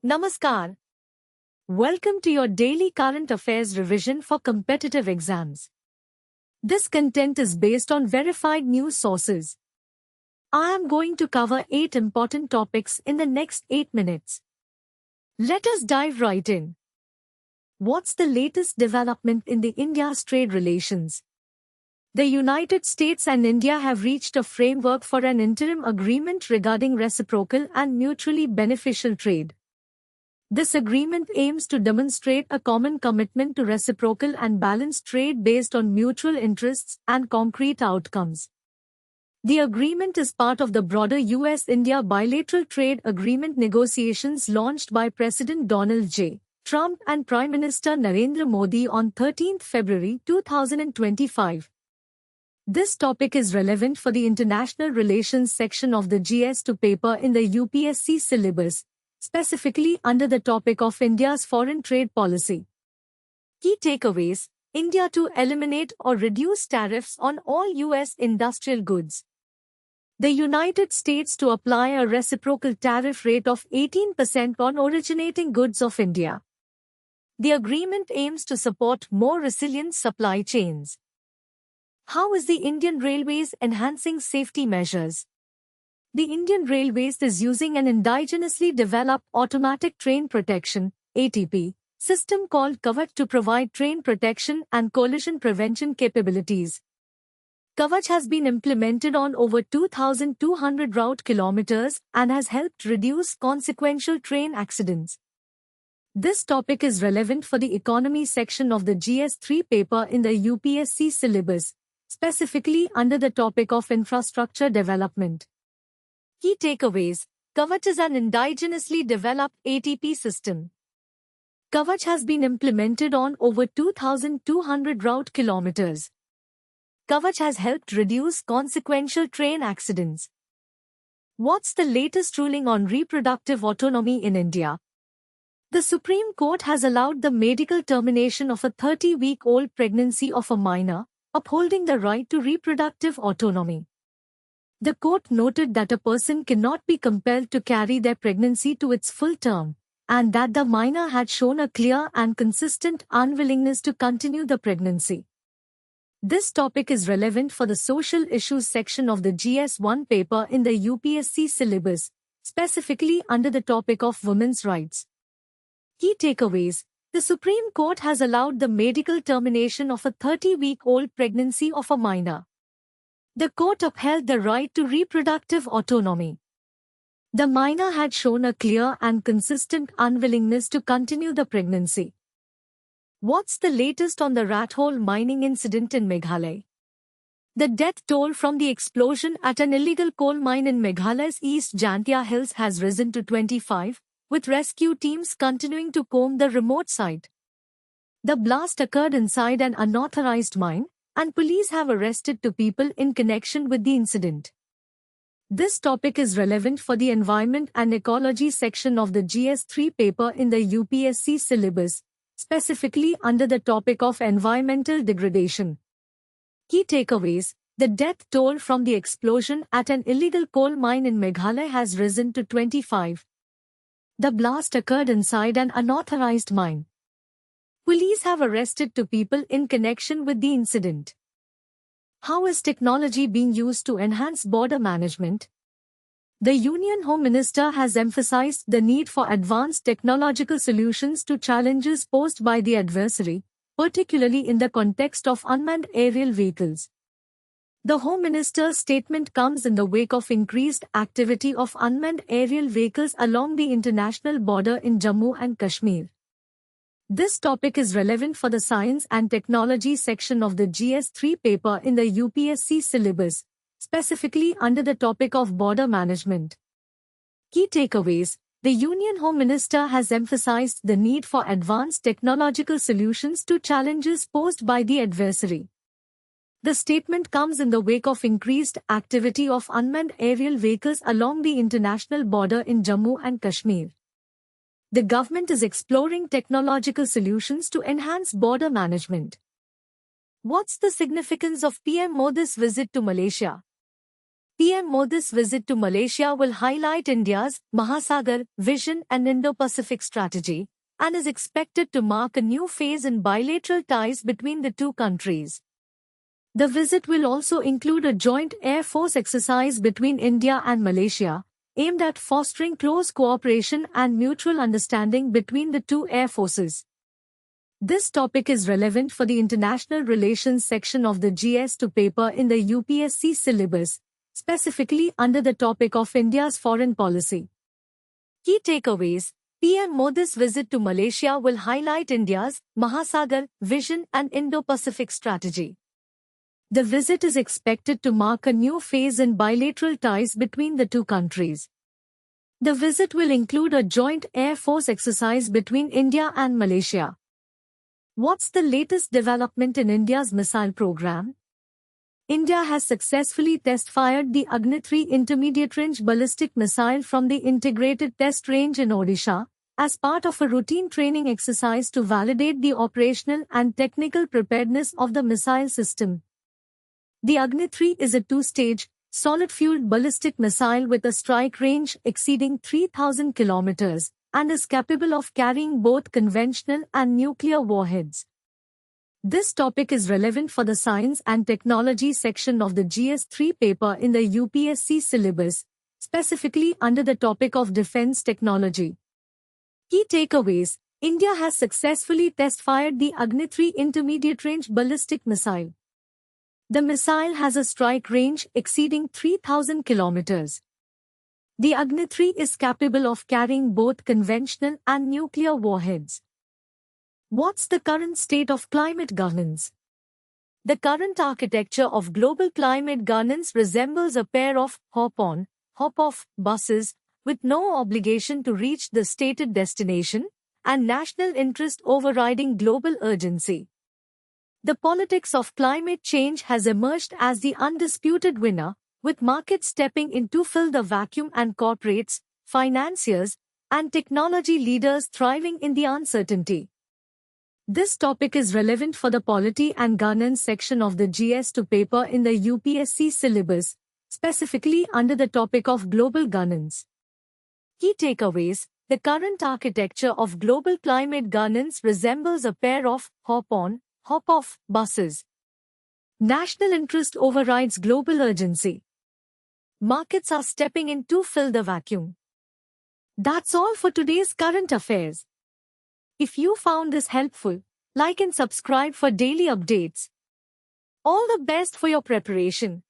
Namaskar. Welcome to your daily current affairs revision for competitive exams. This content is based on verified news sources. I am going to cover 8 important topics in the next 8 minutes. Let us dive right in. What's the latest development in the India's trade relations? The United States and India have reached a framework for an interim agreement regarding reciprocal and mutually beneficial trade. This agreement aims to demonstrate a common commitment to reciprocal and balanced trade based on mutual interests and concrete outcomes. The agreement is part of the broader US-India bilateral trade agreement negotiations launched by President Donald J. Trump and Prime Minister Narendra Modi on 13 February 2025. This topic is relevant for the International Relations section of the GS2 paper in the UPSC syllabus, specifically under the topic of India's foreign trade policy. Key takeaways: India to eliminate or reduce tariffs on all US industrial goods. The United States to apply a reciprocal tariff rate of 18% on originating goods of India. The agreement aims to support more resilient supply chains. How is the Indian Railways enhancing safety measures? The Indian Railways is using an indigenously developed automatic train protection (ATP) system called Kavach to provide train protection and collision prevention capabilities. Kavach has been implemented on over 2,200 route kilometers and has helped reduce consequential train accidents. This topic is relevant for the economy section of the GS3 paper in the UPSC syllabus, specifically under the topic of infrastructure development. Key takeaways: Kavach is an indigenously developed ATP system. Kavach has been implemented on over 2,200 route kilometers. Kavach has helped reduce consequential train accidents. What's the latest ruling on reproductive autonomy in India? The Supreme Court has allowed the medical termination of a 30-week-old pregnancy of a minor, upholding the right to reproductive autonomy. The court noted that a person cannot be compelled to carry their pregnancy to its full term, and that the minor had shown a clear and consistent unwillingness to continue the pregnancy. This topic is relevant for the social issues section of the GS1 paper in the UPSC syllabus, specifically under the topic of women's rights. Key takeaways: the Supreme Court has allowed the medical termination of a 30-week-old pregnancy of a minor. The court upheld the right to reproductive autonomy. The minor had shown a clear and consistent unwillingness to continue the pregnancy. What's the latest on the rat hole mining incident in Meghalaya? The death toll from the explosion at an illegal coal mine in Meghalaya's East Jantia Hills has risen to 25, with rescue teams continuing to comb the remote site. The blast occurred inside an unauthorized mine, and police have arrested 2 people in connection with the incident. This topic is relevant for the environment and ecology section of the GS3 paper in the UPSC syllabus, specifically under the topic of environmental degradation. Key takeaways: the death toll from the explosion at an illegal coal mine in Meghalaya has risen to 25. The blast occurred inside an unauthorized mine. Police have arrested 2 people in connection with the incident. How is technology being used to enhance border management? The Union Home Minister has emphasized the need for advanced technological solutions to challenges posed by the adversary, particularly in the context of unmanned aerial vehicles. The Home Minister's statement comes in the wake of increased activity of unmanned aerial vehicles along the international border in Jammu and Kashmir. This topic is relevant for the Science and Technology section of the GS3 paper in the UPSC syllabus, specifically under the topic of border management. Key takeaways: the Union Home Minister has emphasized the need for advanced technological solutions to challenges posed by the adversary. The statement comes in the wake of increased activity of unmanned aerial vehicles along the international border in Jammu and Kashmir. The government is exploring technological solutions to enhance border management. What's the significance of PM Modi's visit to Malaysia? PM Modi's visit to Malaysia will highlight India's Mahasagar vision and Indo-Pacific strategy, and is expected to mark a new phase in bilateral ties between the two countries. The visit will also include a joint Air Force exercise between India and Malaysia, aimed at fostering close cooperation and mutual understanding between the two air forces. This topic is relevant for the International Relations section of the GS2 paper in the UPSC syllabus, specifically under the topic of India's foreign policy. Key takeaways: PM Modi's visit to Malaysia will highlight India's Mahasagar vision and Indo-Pacific strategy. The visit is expected to mark a new phase in bilateral ties between the two countries. The visit will include a joint Air Force exercise between India and Malaysia. What's the latest development in India's missile program? India has successfully test-fired the Agni-3 intermediate-range ballistic missile from the Integrated Test Range in Odisha, as part of a routine training exercise to validate the operational and technical preparedness of the missile system. The Agni-3 is a two-stage, solid-fueled ballistic missile with a strike range exceeding 3,000 kilometers and is capable of carrying both conventional and nuclear warheads. This topic is relevant for the Science and Technology section of the GS3 paper in the UPSC syllabus, specifically under the topic of defense technology. Key takeaways: India has successfully test-fired the Agni-3 intermediate-range ballistic missile. The missile has a strike range exceeding 3,000 kilometers. The Agni-3 is capable of carrying both conventional and nuclear warheads. What's the current state of climate governance? The current architecture of global climate governance resembles a pair of hop-on, hop-off buses with no obligation to reach the stated destination and national interest overriding global urgency. The politics of climate change has emerged as the undisputed winner, with markets stepping in to fill the vacuum and corporates, financiers, and technology leaders thriving in the uncertainty. This topic is relevant for the Polity and Governance section of the GS2 paper in the UPSC syllabus, specifically under the topic of global governance. Key takeaways: the current architecture of global climate governance resembles a pair of hop-on, hop-off buses. National interest overrides global urgency. Markets are stepping in to fill the vacuum. That's all for today's current affairs. If you found this helpful, like and subscribe for daily updates. All the best for your preparation.